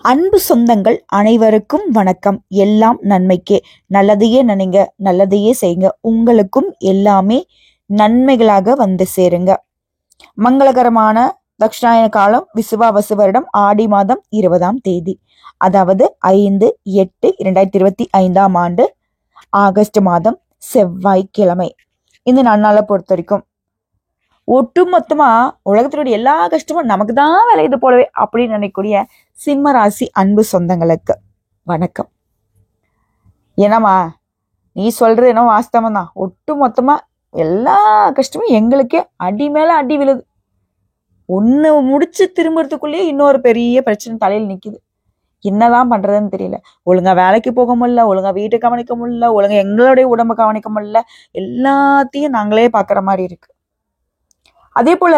அன்பு சொந்தங்கள் அனைவருக்கும் வணக்கம். எல்லாம் நன்மைக்கே. நல்லதையே நினைங்க, நல்லதையே செய்யுங்க. உங்களுக்கும் எல்லாமே நன்மைகளாக வந்து சேருங்க. மங்களகரமான தட்சிணாயன காலம் விசுவாவசு வருடம் ஆடி மாதம் 20ஆம் தேதி, அதாவது 5/8/2025 ஆண்டு ஆகஸ்ட் மாதம் செவ்வாய்க்கிழமை. இந்த நன்னாளை பொறுத்த வரைக்கும் ஒட்டுமொத்தமா உலகத்தினுடைய எல்லா கஷ்டமும் நமக்கு தான் விளையுது போலவே அப்படின்னு நினைக்கக்கூடிய சிம்ம ராசி அன்பு சொந்தங்களுக்கு வணக்கம். என்னம்மா நீ சொல்றது என்ன வாஸ்தவம் தான், ஒட்டு மொத்தமா எல்லா கஷ்டமும் எங்களுக்கே அடி மேல அடி விழுது. ஒண்ணு முடிச்சு திரும்புறதுக்குள்ளேயே இன்னொரு பெரிய பிரச்சனை தலையில் நிக்குது. என்னதான் பண்றதுன்னு தெரியல. ஒழுங்கா வேலைக்கு போக முடியல, ஒழுங்கா வீட்டை கவனிக்க முடியல, ஒழுங்கா எங்களுடைய உடம்பை கவனிக்க முடியல. எல்லாத்தையும் நாங்களே பாக்குற மாதிரி இருக்கு. அதே போல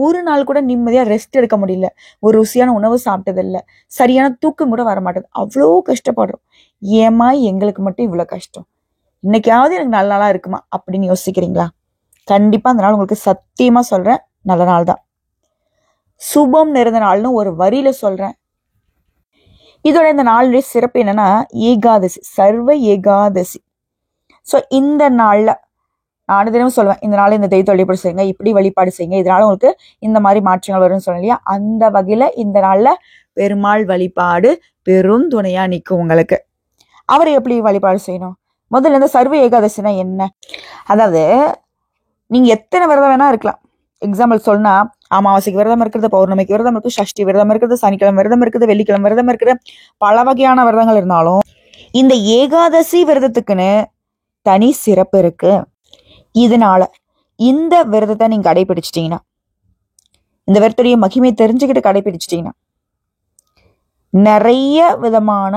ஒரு நாள் கூட நிம்மதியா ரெஸ்ட் எடுக்க முடியல. ஒரு ருசியான உணவு சாப்பிட்டது இல்லை, சரியான தூக்கம் கூட வர மாட்டேது. அவ்வளோ கஷ்டப்படுறோம். ஏமா எங்களுக்கு மட்டும் இவ்வளவு கஷ்டம்? இன்னைக்காவது எனக்கு நல்ல நாளா இருக்குமா அப்படின்னு யோசிக்கிறீங்களா? கண்டிப்பா அந்த நாள் உங்களுக்கு சத்தியமா சொல்றேன், நல்ல நாள் தான். சுபம் நிறைந்த நாள்னு ஒரு வரியில சொல்றேன். இதோட இந்த நாளுடைய சிறப்பு என்னன்னா ஏகாதசி, சர்வ ஏகாதசி. ஸோ இந்த நாள்ல நான் தினமும் சொல்லுவேன், இந்த நாள் இந்த தெய்வத்தை வழிபாடு செய்யுங்க, இப்படி வழிபாடு செய்யுங்க, இதனால உங்களுக்கு இந்த மாதிரி மாற்றங்கள் வரும்னு சொன்னேன் இல்லையா? அந்த வகையில இந்த நாள்ல பெருமாள் வழிபாடு பெரும் துணையா நிற்கும் உங்களுக்கு. அவரை எப்படி வழிபாடு செய்யணும்? முதல்ல இந்த சர்வ ஏகாதசினா என்ன? அதாவது நீங்க எத்தனை விரதம் வேணா இருக்கலாம். எக்ஸாம்பிள் சொன்னா, அமாவாசைக்கு விரதம் இருக்கிறது, பௌர்ணமிக்கு விரதம் இருக்குது, சஷ்டி விரதம் இருக்குது, சனிக்கிழமை விரதம் இருக்குது, வெள்ளிக்கிழமை விரதம் இருக்குது, பல வகையான விரதங்கள் இருந்தாலும் இந்த ஏகாதசி விரதத்துக்குன்னு தனி சிறப்பு இருக்கு. இதனால இந்த விரதத்தை நீங்க கடைபிடிச்சிட்டீங்கன்னா, இந்த விரதத்துடைய மகிமை தெரிஞ்சுக்கிட்டு கடைபிடிச்சிட்டீங்கன்னா, நிறைய விதமான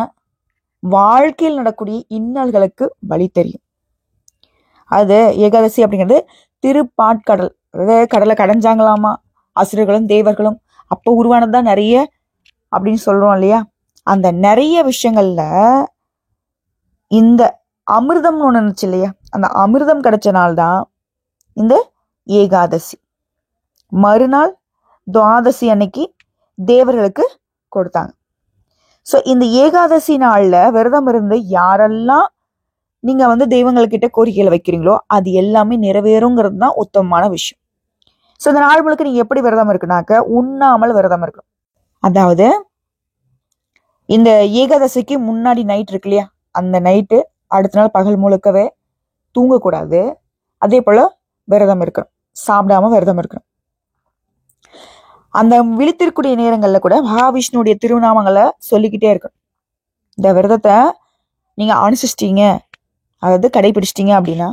வாழ்க்கையில் நடக்கூடிய இன்னல்களுக்கு வழி தெரியும். அது ஏகாதசி அப்படிங்கிறது திருப்பாட்கடல், அதாவது கடலை கடைஞ்சாங்களாமா அசுரர்களும் தேவர்களும், அப்போ உருவானதுதான் நிறைய அப்படின்னு சொல்றோம் இல்லையா? அந்த நிறைய விஷயங்கள்ல இந்த அமிர்தம்னு ஒண்ணு இருந்துச்சு இல்லையா? அந்த அமிர்தம் கிடைச்ச நாள் தான் இந்த ஏகாதசி. மறுநாள் துவாதசி அன்னைக்கு தேவர்களுக்கு கொடுத்தாங்க. ஸோ இந்த ஏகாதசி நாள்ல விரதம் இருந்து யாரெல்லாம் நீங்க தெய்வங்கள்கிட்ட கோரிக்கைகளை வைக்கிறீங்களோ அது எல்லாமே நிறைவேறுங்கிறது தான் உத்தமமான விஷயம். ஸோ இந்த நாள் முழுக்க நீங்க எப்படி விரதம் இருக்குனாக்க உண்ணாமல் விரதம் இருக்கணும். அதாவது இந்த ஏகாதசிக்கு முன்னாடி நைட் இருக்கு இல்லையா, அந்த நைட்டு அடுத்த நாள் பகல் முழுக்கவே தூங்கக்கூடாது. அதே போல விரதம் இருக்கணும், சாப்பிடாம விரதம் இருக்கணும். அந்த விழித்திருக்கூடிய நேரங்கள்ல கூட மகாவிஷ்ணுடைய திருநாமங்களை சொல்லிக்கிட்டே இருக்கணும். இந்த விரதத்தை நீங்க அனுசரிச்சிட்டீங்க, அதாவது கடைபிடிச்சிட்டீங்க அப்படின்னா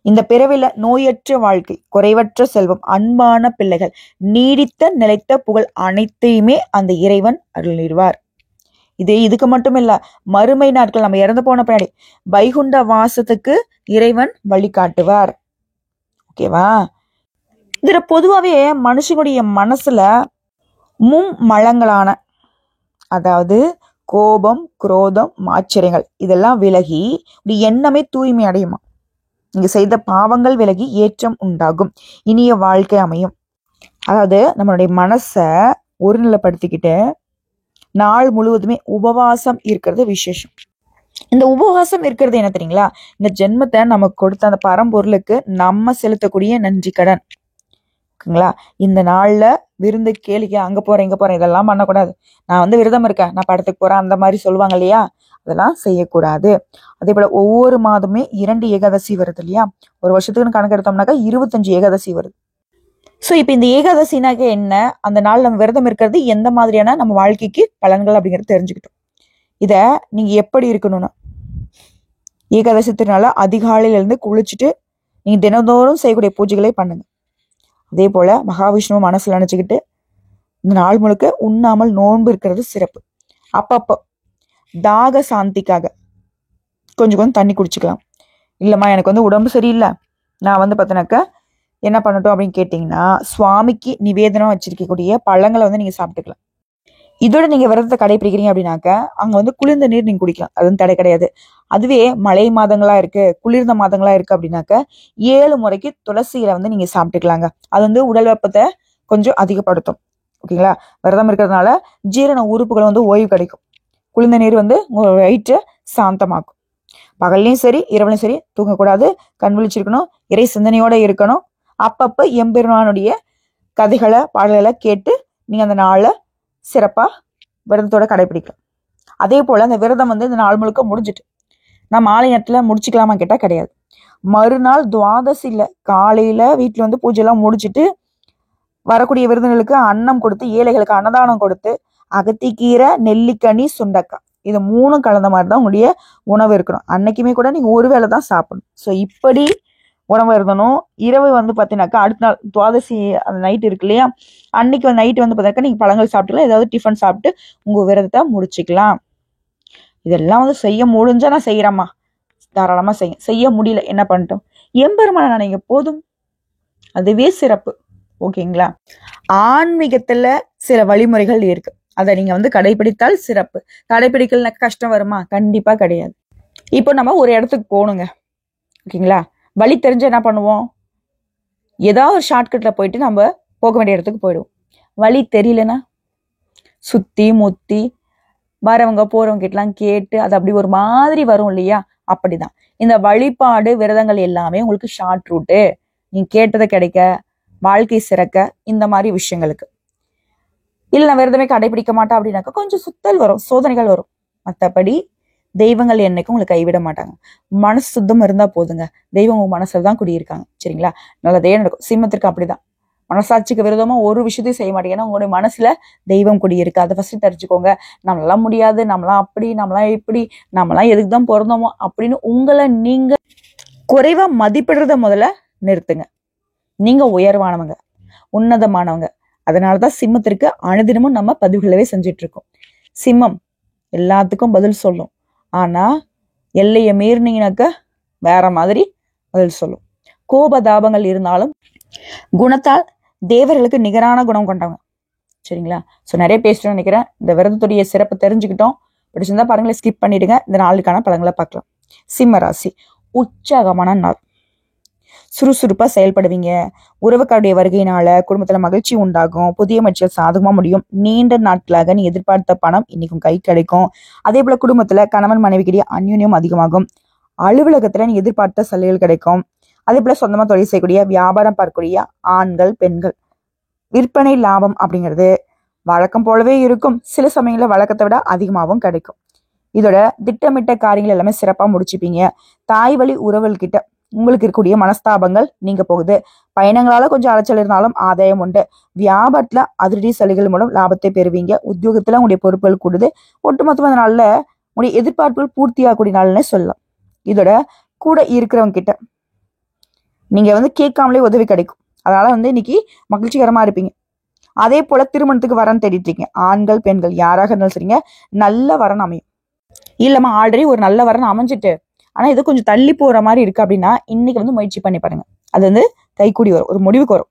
இந்த பிறவில நோயற்ற வாழ்க்கை, குறைவற்ற செல்வம், அன்பான பிள்ளைகள், நீடித்த நிலைத்த புகழ் அனைத்தையுமே அந்த இறைவன் அருளிடுவார். இதுக்கு மட்டும் இல்ல, மறுமை நாட்கள் நம்ம இறந்து போன பின்னாடி வைகுண்ட வாசத்துக்கு இறைவன் வழிகாட்டுவார். ஓகேவா? இதுல பொதுவாவே மனுஷனுடைய மனசுல மும்மலங்களான, அதாவது கோபம், குரோதம், மாச்சரியங்கள் இதெல்லாம் விலகி எண்ணமே தூய்மை அடையுமா. நீங்க செய்த பாவங்கள் விலகி ஏற்றம் உண்டாகும், இனிய வாழ்க்கை அமையும். அதாவது நம்மளுடைய மனசை ஒருநிலைப்படுத்திக்கிட்டு நாள் முழுவதுமே உபவாசம் இருக்கிறது விசேஷம். இந்த உபவாசம் இருக்கிறது என்ன தெரியுங்களா? இந்த ஜென்மத்தை நமக்கு கொடுத்த அந்த பரம்பொருளுக்கு நம்ம செலுத்தக்கூடிய நன்றி கடன். ஓகேங்களா? இந்த நாள்ல விருந்து கேளிக்கை, அங்க போறேன் இங்க போறேன் இதெல்லாம் பண்ணக்கூடாது. நான் விரதம் இருக்கேன், நான் படத்துக்கு போறேன், அந்த மாதிரி சொல்லுவாங்க இல்லையா? அதெல்லாம் செய்யக்கூடாது. அதே போல ஒவ்வொரு மாதமே 2 ஏகாதசி வருது இல்லையா? ஒரு வருஷத்துக்குன்னு கணக்கு எடுத்தோம்னாக்கா 25 ஏகாதசி வருது. ஸோ இப்போ இந்த ஏகாதசினாக்க என்ன, அந்த நாள் நம்ம விரதம் இருக்கிறது எந்த மாதிரியான நம்ம வாழ்க்கைக்கு பலன்கள் அப்படிங்கிறது தெரிஞ்சுக்கிட்டோம். இத நீங்க எப்படி இருக்கணும்னா, ஏகாதசி திருநாள அதிகாலையில இருந்து குளிச்சுட்டு நீங்க தினந்தோறும் செய்யக்கூடிய பூஜைகளை பண்ணுங்க. அதே போல மகாவிஷ்ணுவை மனசுல நினைச்சுக்கிட்டு இந்த நாள் முழுக்க உண்ணாமல் நோன்பு இருக்கிறது சிறப்பு. அப்பப்போ தாக சாந்திக்காக கொஞ்சம் கொஞ்சம் தண்ணி குடிச்சுக்கலாம். இல்லம்மா எனக்கு உடம்பு சரியில்லை, நான் பார்த்தனாக்கா என்ன பண்ணட்டும் அப்படின்னு கேட்டீங்கன்னா, சுவாமிக்கு நிவேதனம் வச்சிருக்கக்கூடிய பழங்களை நீங்க சாப்பிட்டுக்கலாம். இதோட நீங்க விரதத்தை கடைபிடிக்கிறீங்க அப்படின்னாக்க அங்க குளிர்ந்த நீர் நீங்க குடிக்கலாம், அது தடை கிடையாது. அதுவே மழை மாதங்களா இருக்கு, குளிர்ந்த மாதங்களா இருக்கு அப்படின்னாக்க 7 முறைக்கு துளசி இலை நீங்க சாப்பிட்டுக்கலாங்க. அது உடல் வெப்பத்தை கொஞ்சம் அதிகப்படுத்தும். ஓகேங்களா. விரதம் இருக்கிறதுனால ஜீரண உறுப்புகள் வந்து ஓய்வு கிடைக்கும். குளிர்ந்த நீர் வந்து உங்க வயிற்றை சாந்தமாக்கும். பகல்லையும் சரி இரவுலையும் சரி தூங்கக்கூடாது, கண் விழிச்சிருக்கணும், இறை சிந்தனையோட இருக்கணும். அப்பப்ப எம்பெருமானுடைய கதைகளை பாடல்களை கேட்டு நீங்க அந்த நாளை சிறப்பா விரதத்தோட கடைபிடிக்கலாம். அதே போல அந்த விரதம் வந்து இந்த நாள் முழுக்க முடிஞ்சிட்டு நான் மாலை நேரத்துல முடிச்சுக்கலாமா கேட்டா கிடையாது. மறுநாள் துவாதசியில காலையில வீட்டுல வந்து பூஜை எல்லாம் முடிச்சுட்டு வரக்கூடிய விருந்தினர்களுக்கு அன்னம் கொடுத்து, ஏழைகளுக்கு அன்னதானம் கொடுத்து, அகத்திக்கீரை, நெல்லிக்கனி, சுண்டக்காய் இது 3 கலந்த மாதிரி தான் உங்களுடைய உணவு இருக்கணும். அன்னைக்குமே கூட நீங்க ஒரு வேளை தான் சாப்பிடணும். ஸோ இப்படி உணவு இருந்தணும். இரவு வந்து பார்த்தீங்கன்னாக்கா அடுத்த நாள் துவாதசி அந்த நைட் இருக்கு இல்லையா, அன்னைக்கு நைட்டு வந்து பார்த்தீங்கன்னா நீங்க பழங்கள் சாப்பிட்டுக்கலாம், ஏதாவது டிஃபன் சாப்பிட்டு உங்க விரதத்தை முடிச்சுக்கலாம். இதெல்லாம் வந்து செய்ய முடிஞ்சா நான் செய்யறேம்மா, தாராளமா செய்ய முடியல என்ன பண்ணிட்டோம், எம்பெருமான நினைங்க போதும், அதுவே சிறப்பு. ஓகேங்களா. ஆன்மீகத்துல சில வழிமுறைகள் இருக்கு, அதை நீங்க வந்து கடைபிடித்தால் சிறப்பு. கடைபிடிக்கல கஷ்டம் வருமா? கண்டிப்பா கிடையாது. இப்போ நம்ம ஒரு இடத்துக்கு போகணுங்க, ஓகேங்களா. வழி தெரிஞ்ச என்ன பண்ணுவோம், ஏதாவது ஒரு ஷார்ட்கட்ல போயிட்டு நம்ம போக வேண்டிய இடத்துக்கு போயிடுவோம். வழி தெரியலன்னா சுத்தி முத்தி வரவங்க போறவங்க கிட்டலாம் கேட்டு அது அப்படி ஒரு மாதிரி வரும் இல்லையா. அப்படிதான் இந்த வழிபாடு விரதங்கள் எல்லாமே உங்களுக்கு ஷார்ட் ரூட்டு. நீங்க கேட்டதை கிடைக்க, வாழ்க்கை சிறக்க, இந்த மாதிரி விஷயங்களுக்கு. இல்ல நான் விரதமே கடைபிடிக்க மாட்டேன் அப்படின்னாக்கா கொஞ்சம் சுத்தல் வரும், சோதனைகள் வரும். மற்றபடி தெய்வங்கள் என்னைக்கும் உங்களுக்கு கைவிட மாட்டாங்க. மனசு சுத்தம் இருந்தா போதுங்க, தெய்வம் உங்க மனசுல தான் குடியிருக்காங்க. சரிங்களா. நல்லதே நடக்கும். சிம்மத்திற்கு அப்படிதான், மனசாட்சிக்கு விரோதமா ஒரு விஷயத்தையும் செய்ய மாட்டீங்க. ஏன்னா உங்களுடைய மனசுல தெய்வம் குடியிருக்கு. அதை ஃபர்ஸ்ட் தெரிஞ்சுக்கோங்க. நம்மளாம் முடியாது, நம்மளாம் அப்படி, நம்மளாம் இப்படி, நம்மளாம் எதுக்கு தான் பிறந்தோமோ அப்படின்னு உங்களை நீங்க குறைவா மதிப்பிடுறத முதல்ல நிறுத்துங்க. நீங்க உயர்வானவங்க, உன்னதமானவங்க. அதனாலதான் சிம்மத்திற்கு அனுதினமும் நம்ம பதிவுகளவே செஞ்சுட்டு இருக்கோம். சிம்மம் எல்லாத்துக்கும் பதில் சொல்லும், ஆனா எல்லையை மீறினீங்கனாக்க வேற மாதிரி பதில் சொல்லும். கோபதாபங்கள் இருந்தாலும் குணத்தால் தேவர்களுக்கு நிகரான குணம் கொண்டவங்க. சரிங்களா. ஸோ நிறைய பேசுறேன்னு நினைக்கிறேன். இந்த விரதத்துடைய சிறப்பு தெரிஞ்சுக்கிட்டோம். பிடிச்சிருந்தா பாருங்களேன், ஸ்கிப் பண்ணிடுங்க. இந்த நாளுக்கான பலன்களை பார்க்கலாம். சிம்ம ராசி உற்சாகமான நாள், சுறுசுறுப்பா செயல்படுவீங்க. உறவுக்காருடைய வருகையினால குடும்பத்துல மகிழ்ச்சி உண்டாகும். புதிய முயற்சிகள் சாதகமா முடியும். நீண்ட நாட்களாக நீ எதிர்பார்த்த பணம் இன்னைக்கும் கை கிடைக்கும். அதே போல குடும்பத்துல கணவன் மனைவிக்கிடையே அந்யோன்யம் அதிகமாகும். அலுவலகத்துல நீ எதிர்பார்த்த சலுகைகள் கிடைக்கும். அதே போல சொந்தமா தொழில் செய்யக்கூடிய, வியாபாரம் பார்க்கக்கூடிய ஆண்கள் பெண்கள் விற்பனை லாபம் அப்படிங்கிறது வழக்கம் போலவே இருக்கும். சில சமயங்கள்ல வழக்கத்தை விட அதிகமாகவும் கிடைக்கும். இதோட திட்டமிட்ட காரியங்கள் எல்லாமே சிறப்பா முடிச்சுப்பீங்க. தாய் வழி உறவுகள் கிட்ட உங்களுக்கு இருக்கக்கூடிய மனஸ்தாபங்கள் நீங்க போகுது. பயணங்களால கொஞ்சம் அலைச்சல் இருந்தாலும் ஆதாயம் உண்டு. வியாபாரத்துல அதிரடி சலுகைகள் மூலம் லாபத்தை பெறுவீங்க. உத்தியோகத்துல உங்களுடைய பொறுப்புகள் கூடுது. ஒட்டுமொத்தமா அந்த நாள்ல உங்களுடைய எதிர்பார்ப்புகள் பூர்த்தியாகக்கூடிய நாள்னே சொல்லலாம். இதோட கூட இருக்கிறவங்க கிட்ட நீங்க வந்து கேட்காமலே உதவி கிடைக்கும். அதனால வந்து இன்னைக்கு மகிழ்ச்சிகரமா இருப்பீங்க. அதே போல திருமணத்துக்கு வரன் தேடிட்டு இருக்கீங்க, ஆண்கள் பெண்கள் யாராக இருந்தாலும் சரிங்க, நல்ல வரன் அமையும். இல்லம்மா ஆல்ரெடி ஒரு நல்ல வரன் அமைஞ்சிட்டு ஆனா இது கொஞ்சம் தள்ளி போற மாதிரி இருக்கு அப்படின்னா இன்னைக்கு வந்து முயற்சி பண்ணி பாருங்க, அது வந்து கைக்கூடி வரும், ஒரு முடிவுக்கு வரும்.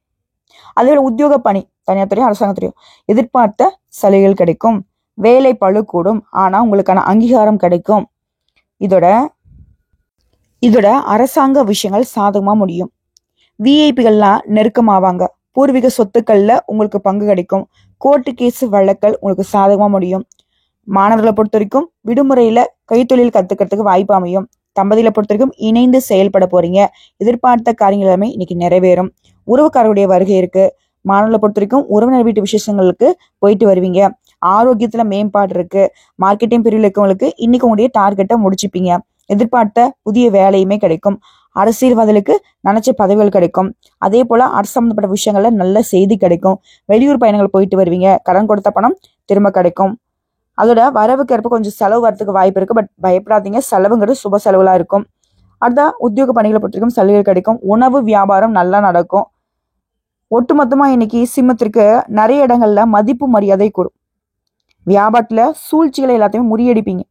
அதே போல உத்தியோக பணி, தனியார் துறையும் அரசாங்கத்துறையும் எதிர்பார்த்த சலுகைகள் கிடைக்கும். வேலை பளு கூடும், ஆனா உங்களுக்கான அங்கீகாரம் கிடைக்கும். இதோட அரசாங்க விஷயங்கள் சாதகமா முடியும். விஐபிகள்லாம் நெருக்கமாவாங்க. பூர்வீக சொத்துக்கள்ல உங்களுக்கு பங்கு கிடைக்கும். கோர்ட்டு கேஸ் வழக்கல் உங்களுக்கு சாதகமா முடியும். மாணவர்களை பொறுத்த வரைக்கும் விடுமுறையில கைத்தொழில் கத்துக்கிறதுக்கு வாய்ப்பு அமையும். தம்பதிகளை பொறுத்த வரைக்கும் இணைந்து செயல்பட போறீங்க. எதிர்பார்த்த காரியங்கள் எல்லாமே இன்னைக்கு நிறைவேறும். உறவுக்காரருடைய வருகை இருக்கு. மாணவர்களை பொறுத்த வரைக்கும் உறவினர் வீட்டு விசேஷங்களுக்கு போயிட்டு வருவீங்க. ஆரோக்கியத்துல மேம்பாடு இருக்கு. மார்க்கெட்டிங் பிரிவில் இருக்கவங்களுக்கு இன்னைக்கு உங்களுடைய டார்கெட்டை முடிச்சுப்பீங்க. எதிர்பார்த்த புதிய வேலையுமே கிடைக்கும். அரசியல்வாதிகளுக்கு நினைச்ச பதவிகள் கிடைக்கும். அதே போல அரசு சம்பந்தப்பட்ட விஷயங்கள்ல நல்ல செய்தி கிடைக்கும். வெளியூர் பயணங்கள் போயிட்டு வருவீங்க. கடன் கொடுத்த பணம் திரும்ப கிடைக்கும். அதோட வரவுக்கு ஏற்ப கொஞ்சம் செலவு வரதுக்கு வாய்ப்பு இருக்கு. பட் பயப்படாதீங்க, செலவுங்கிறது சுப செலவுகளா இருக்கும். அடுத்த உத்தியோக பணிகளை பொறுத்திருக்கும் சலுகைகள் கிடைக்கும். உணவு வியாபாரம் நல்லா நடக்கும். ஒட்டுமொத்தமா இன்னைக்கு சிம்மத்திற்கு நிறைய இடங்கள்ல மதிப்பு மரியாதை கூடும். வியாபாரத்துல சூழ்ச்சிகளை எல்லாத்தையுமே முறியடிப்பீங்க.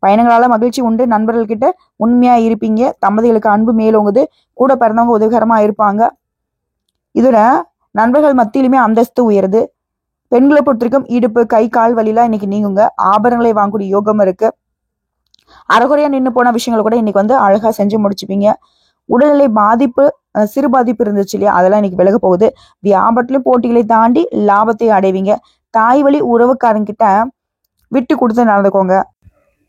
பயணங்களால மகிழ்ச்சி உண்டு. நண்பர்கள் கிட்ட உண்மையா இருப்பீங்க. தம்பதிகளுக்கு அன்பு மேலோங்குது. கூட பிறந்தவங்க உதவிகரமா இருப்பாங்க. இதோட நண்பர்கள் மத்தியிலுமே அந்தஸ்து உயருது. பெண்களை பொறுத்திருக்கும் இடுப்பு கை கால் வலிலாம் இன்னைக்கு நீங்குங்க. ஆபரணங்களை வாங்கக்கூடிய யோகம் இருக்கு. அரைகுறையா நின்று போன விஷயங்களை கூட இன்னைக்கு வந்து அழகா செஞ்சு முடிச்சுப்பீங்க. உடல்நிலை பாதிப்பு, சிறு பாதிப்பு இருந்துச்சு இல்லையா, அதெல்லாம் இன்னைக்கு விலக போகுது. வியாபாரத்திலும் போட்டிகளை தாண்டி லாபத்தை அடைவீங்க. தாய் வழி உறவுக்காரங்கிட்ட விட்டு கொடுத்து நடந்துக்கோங்க.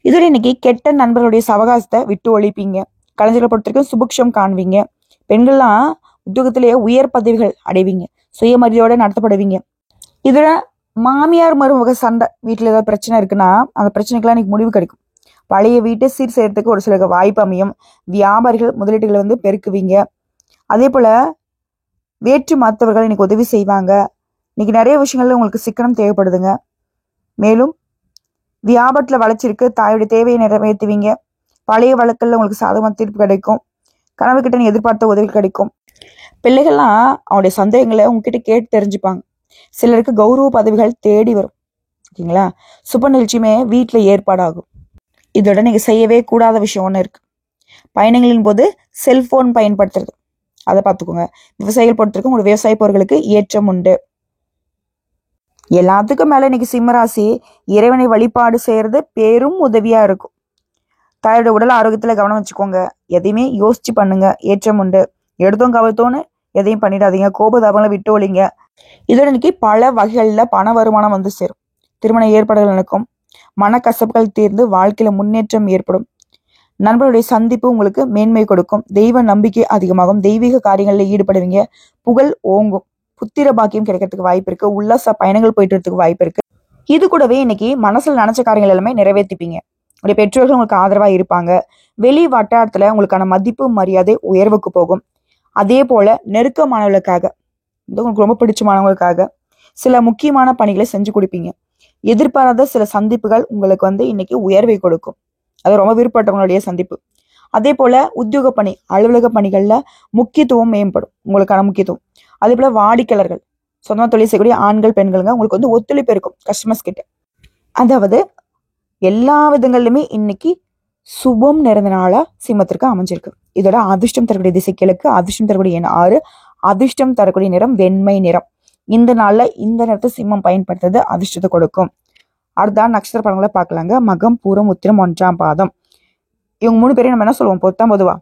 இதோட இன்னைக்கு கெட்ட நண்பர்களுடைய சவகாசத்தை விட்டு ஒழிப்பீங்க. கலைஞர்களை பொறுத்த வரைக்கும் சுபிக்ஷம் காண்பீங்க. பெண்கள்லாம் உத்தியோகத்திலேயே உயர் பதவிகள் அடைவீங்க. சுயமரியாதையோட நடத்தப்படுவீங்க. இதுல மாமியார் மருமக சண்டை, வீட்டுல ஏதாவது பிரச்சனை இருக்குன்னா அந்த பிரச்சனைக்கெல்லாம் இன்னைக்கு முடிவு கிடைக்கும். பழைய வீட்டை சீர் செய்யறதுக்கு ஒரு சில வாய்ப்பு அமையும். வியாபாரிகள் முதலீடுகளை வந்து பெருக்குவீங்க. அதே போல வேற்று மற்றவர்கள் இன்னைக்கு உதவி செய்வாங்க. இன்னைக்கு நிறைய விஷயங்கள்ல உங்களுக்கு சிக்கனம் தேவைப்படுதுங்க. மேலும் வியாபாரத்துல வளர்ச்சிருக்கு, தாயுடைய தேவையை நிறைவேற்றுவீங்க. பழைய வழக்கல்ல உங்களுக்கு சாதகமான தீர்ப்பு கிடைக்கும். கணவர்கிட்ட நீ எதிர்பார்த்த உதவி கிடைக்கும். பிள்ளைகள்லாம் அவனுடைய சந்தேகங்களை உங்ககிட்ட கேட்டு தெரிஞ்சுப்பாங்க. சிலருக்கு கௌரவ பதவிகள் தேடி வரும். ஓகேங்களா? சுப நிகழ்ச்சியுமே வீட்டுல ஏற்பாடாகும். இதோட நீங்க செய்யவே கூடாத விஷயம் ஒண்ணு இருக்கு. பயணங்களின் போது செல்போன் பயன்படுத்துறது, அதை பார்த்துக்கோங்க. விவசாயிகள் பொறுத்திருக்கும் உங்களோட விவசாய பொருட்களுக்கு ஏற்றம் உண்டு. எல்லாத்துக்கும் மேல இன்னைக்கு சிம்மராசி இறைவனை வழிபாடு செய்யறது பெரும் உதவியா இருக்கும். தாயோட உடல் ஆரோக்கியத்துல கவனம் வச்சுக்கோங்க. எதையுமே யோசிச்சு பண்ணுங்க, ஏற்றம் உண்டு. எடுத்தோம் கவத்தோன்னு எதையும் பண்ணிடாதீங்க. கோபதாபங்களை விட்டு ஒழிங்க. இதோட இன்னைக்கு பல வகைகள்ல பண வருமானம் வந்து சேரும். திருமண ஏற்பாடுகள் நடக்கும். மனக்கசப்புகள் தீர்ந்து வாழ்க்கையில முன்னேற்றம் ஏற்படும். நண்பர்களுடைய சந்திப்பு உங்களுக்கு மேன்மை கொடுக்கும். தெய்வ நம்பிக்கை அதிகமாகும். தெய்வீக காரியங்களில் ஈடுபடுவீங்க. புகழ் ஓங்கும். புத்திர பாக்கியம் கிடைக்கிறதுக்கு வாய்ப்பு இருக்கு. உல்லாச பயணங்கள் போயிட்டு வரதுக்கு வாய்ப்பு இருக்கு. இது கூடவே இன்னைக்கு மனசுல நினைச்ச காரியங்கள் எல்லாமே நிறைவேற்றிப்பீங்க. உங்களுடைய பெற்றோர்கள் உங்களுக்கு ஆதரவா இருப்பாங்க. வெளி வட்டாரத்துல உங்களுக்கான மதிப்பு மரியாதை உயர்வுக்கு போகும். அதே போல நெருக்கமானவர்களுக்காக, உங்களுக்கு ரொம்ப பிடிச்சமானவங்களுக்காக சில முக்கியமான பணிகளை செஞ்சு கொடுப்பீங்க. எதிர்பாராத சில சந்திப்புகள் உங்களுக்கு வந்து இன்னைக்கு உயர்வை கொடுக்கும். அது ரொம்ப விருப்பப்பட்டவங்களுடைய சந்திப்பு. அதே போல உத்தியோக பணி, அலுவலக பணிகள்ல முக்கியத்துவம் மேம்படும். உங்களுக்கான முக்கியத்துவம். அதே போல வாடிக்கையாளர்கள், சொந்தமா தொழில் செய்யக்கூடிய ஆண்கள் பெண்களுங்க உங்களுக்கு வந்து ஒத்துழைப்பு இருக்கும் கஸ்டமர்ஸ் கிட்ட. அதாவது எல்லா விதங்கள்லுமே இன்னைக்கு சுபம் நிறைந்த நாளா சிம்மத்திற்கு அமைஞ்சிருக்கு. இதோட அதிர்ஷ்டம் தரக்கூடிய திசை கிழக்கு, அதிர்ஷ்டம் தரக்கூடிய எண் 6, அதிர்ஷ்டம் தரக்கூடிய நிறம் வெண்மை நிறம். இந்த நாள்ல இந்த நேரத்தை சிம்மம் பயன்படுத்துறது அதிர்ஷ்டத்தை கொடுக்கும். அடுத்த நட்சத்திர பலன்களை பார்க்கலாங்க. மகம், பூரம், உத்திரம், 1ஆம் பாதம். இவங்க 3 பேரையும் நம்ம என்ன சொல்லுவோம்? பொதுவா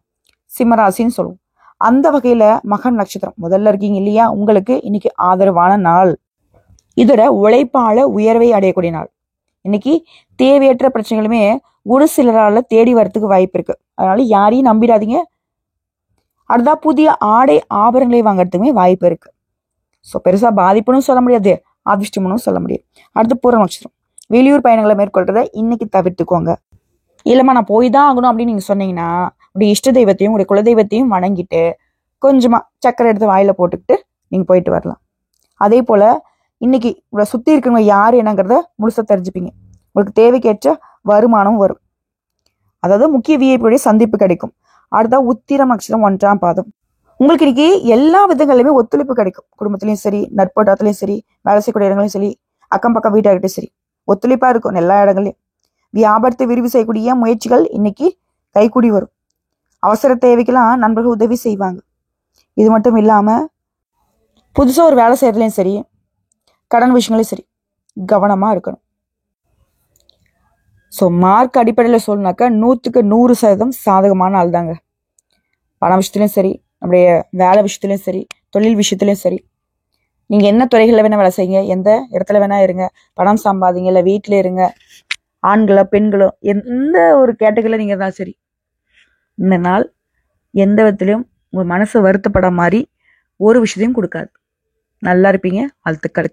சிம்மராசின்னு சொல்லுவோம். அந்த வகையில மகன் நட்சத்திரம் முதல்ல இருக்கீங்க இல்லையா, உங்களுக்கு இன்னைக்கு ஆதரவான நாள். இதோட உழைப்பால உயர்வை அடையக்கூடிய நாள். இன்னைக்கு தேவையற்ற பிரச்சனைகளுமே ஒரு சிலரால தேடி வரத்துக்கு வாய்ப்பு இருக்கு. அதனால யாரையும் நம்பிடாதீங்க. அடுத்தா புதிய ஆடை ஆபரணங்களை வாங்கறதுக்குமே வாய்ப்பு இருக்கு. ஸோ பெருசா பாதிப்புன்னு சொல்ல முடியாது, அதிர்ஷ்டம்னு சொல்ல முடியாது. அடுத்து பூர நட்சத்திரம். வெளியூர் பயணங்களை மேற்கொள்றத இன்னைக்கு தவிர்த்துக்கோங்க. இல்லம்மா நான் போய் தான் ஆகணும் அப்படின்னு நீங்க சொன்னீங்கன்னா, உடைய இஷ்ட தெய்வத்தையும் உடைய குலதெய்வத்தையும் வணங்கிட்டு கொஞ்சமா சக்கரை எடுத்து வாயில போட்டுக்கிட்டு நீங்க போயிட்டு வரலாம். அதே போல இன்னைக்கு உங்களை சுத்தி இருக்கிறவங்க யாரு என்னங்கிறத முழுசா தெரிஞ்சுப்பீங்க. உங்களுக்கு தேவைக்கேற்ற வருமானம் வரும். அதாவது முக்கிய விஐபியுடைய சந்திப்பு கிடைக்கும். அடுத்த உத்திரம் நட்சத்திரம் 1ஆம் பாதம். உங்களுக்கு இன்னைக்கு எல்லா விதங்களிலுமே ஒத்துழைப்பு கிடைக்கும். குடும்பத்திலையும் சரி, நட்போட்டத்திலையும் சரி, வேலை செய்யக்கூடிய இடங்களையும் சரி, அக்கம் பக்கம் வீட்டாகிட்டையும் சரி, ஒத்துழைப்பா இருக்கும் எல்லா இடங்களையும். வியாபாரத்தை விரிவு செய்யக்கூடிய முயற்சிகள் இன்னைக்கு கைக்கூடி வரும். அவசர தேவைக்கெல்லாம் நண்பர்கள் உதவி செய்வாங்க. இது மட்டும் இல்லாம புதுசா ஒரு வேலை செய்யறதுலையும் சரி, கடன் விஷயங்களையும் சரி கவனமா இருக்கணும். ஸோ மார்க் அடிப்படையில் சொல்லணுனாக்கா 100க்கு 100% சாதகமான ஆள் தாங்க. பண விஷயத்துலையும் சரி, நம்முடைய வேலை விஷயத்துலையும் சரி, தொழில் விஷயத்துலையும் சரி, நீங்க என்ன துறைகளில் வேணா வேலை செய்யுங்க, எந்த இடத்துல வேணா இருங்க, பணம் சம்பாதிங்க, இல்லை வீட்டில இருங்க, ஆண்களோ பெண்களோ எந்த ஒரு கேட்டகரியில் நீங்க தான் சரி, இந்த நாள் எந்த விதத்திலையும் உங்க மனசு வருத்தப்பட மாதிரி ஒரு விஷயத்தையும் கொடுக்காது. நல்லா இருப்பீங்க. வாழ்த்துக்கள்.